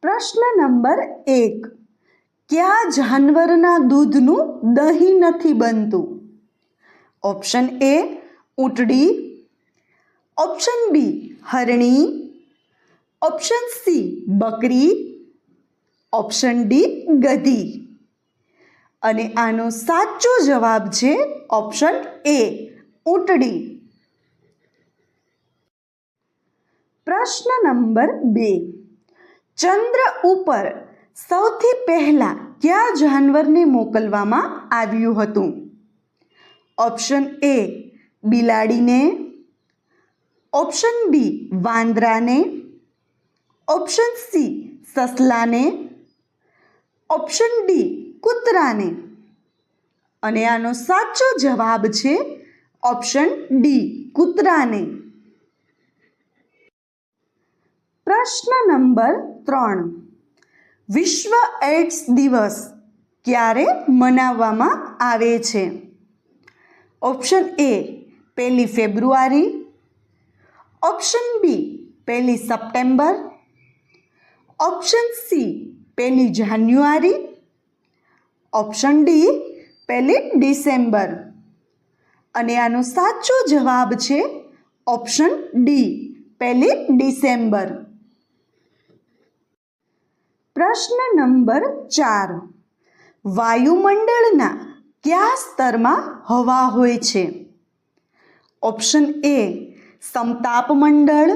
પ્રશ્ન નંબર 1. કયા જાનવરના દૂધનું દહીં નથી બનતું? ઓપ્શન એ ઊંટડી, ઓપ્શન બી હરણી, ઓપ્શન સી બકરી, ઓપ્શન ડી ગધી. અને આનો સાચો જવાબ છે ઓપ્શન એ ઊંટડી. પ્રશ્ન નંબર 2. ચંદ્ર ઉપર સૌથી પહેલા કયા જાનવરને મોકલવામાં આવ્યું હતું? ઓપ્શન એ બિલાડીને, ઓપ્શન બી વાંદરાને, ઓપ્શન સી સસલાને, ઓપ્શન ડી કૂતરાને. અને આનો સાચો જવાબ છે ઓપ્શન ડી કૂતરાને. પ્રશ્ન નંબર 3. વિશ્વ એડ્સ દિવસ ક્યારે મનાવવામાં આવે છે? Option A 1 February, option B 1 September, option C 1 January, option D 1 December. અને આનો સાચો જવાબ છે ઓપ્શન ડી 1 ડિસેમ્બર. પ્રશ્ન નંબર 4. વાયુમંડળના કયા સ્તરમાં હવા હોય છે? ઓપ્શન એ સમતાપમંડળ,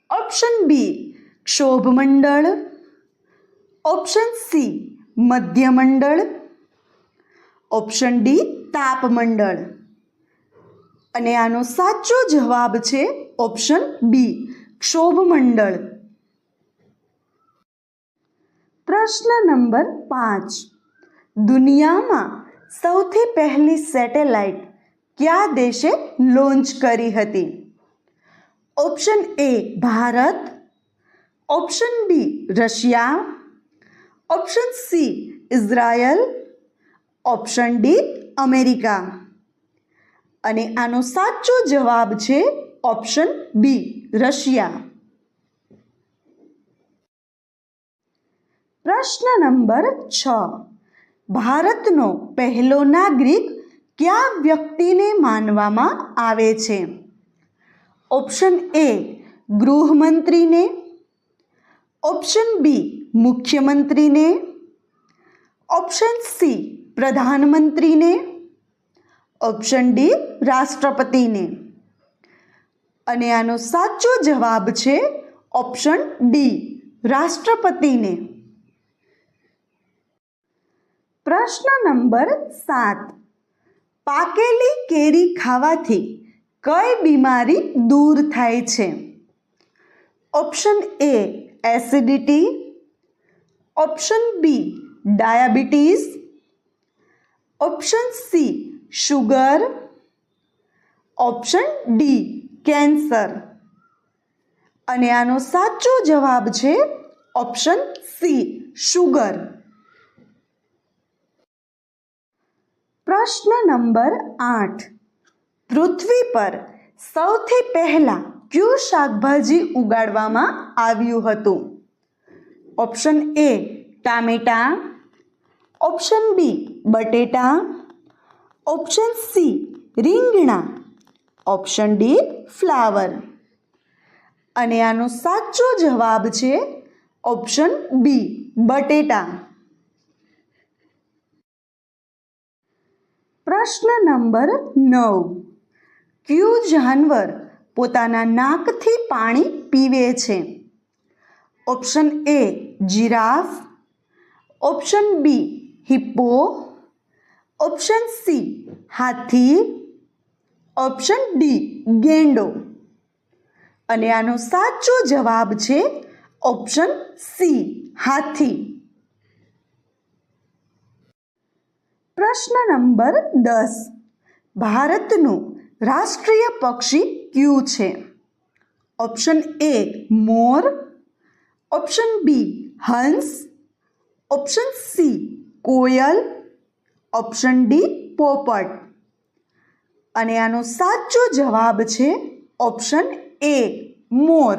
ઓપ્શન બી ક્ષોભમંડળ, ઓપ્શન સી મધ્યમંડળ, ઓપ્શન ડી તાપમંડળ. અને આનો સાચો જવાબ છે ઓપ્શન બી ક્ષોભમંડળ. પ્રશ્ન નંબર 5. દુનિયામાં સૌથી પહેલી સેટેલાઇટ કયા દેશે લોન્ચ કરી હતી? Option A Bharat, option B Russia, option C Israel, option D America. અને આનો સાચો જવાબ છે ઓપ્શન બી રશિયા. પ્રશ્ન નંબર 6. ભારતનો પહેલો નાગરિક કયા વ્યક્તિને માનવામાં આવે છે? ઓપ્શન એ ગૃહમંત્રીને, ઓપ્શન બી મુખ્યમંત્રીને, ઓપ્શન સી પ્રધાનમંત્રીને, ઓપ્શન ડી રાષ્ટ્રપતિને. અને આનો સાચો જવાબ છે ઓપ્શન ડી રાષ્ટ્રપતિને. પ્રશ્ન નંબર 7. પાકેલી કેરી ખાવાથી કઈ બીમારી દૂર થાય છે? Option A acidity, option B diabetes, option C sugar, option D cancer. અને આનો સાચો જવાબ છે ઓપ્શન સી શુગર. પ્રશ્ન નંબર 8. પૃથ્વી પર સૌથી પહેલા કયું શાકભાજી ઉગાડવામાં આવ્યું હતું? ઓપ્શન એ ટામેટા, ઓપ્શન બી બટેટા, ઓપ્શન સી રીંગણા, ઓપ્શન ડી ફ્લાવર. અને આનો સાચો જવાબ છે ઓપ્શન બી બટેટા. પ્રશ્ન નંબર 9. કયું જાનવર પોતાના નાકથી પાણી પીવે છે? Option A giraffe, option B hippo, option C હાથી, ઓપ્શન ડી ગેંડો. અને આનો સાચો જવાબ છે ઓપ્શન સી હાથી. પ્રશ્ન નંબર 10. ભારતનું રાષ્ટ્રીય પક્ષી કયું છે? ઓપ્શન એ મોર, ઓપ્શન બી હંસ, ઓપ્શન સી કોયલ, ઓપ્શન ડી પોપટ. અને આનો સાચો જવાબ છે ઓપ્શન એ મોર.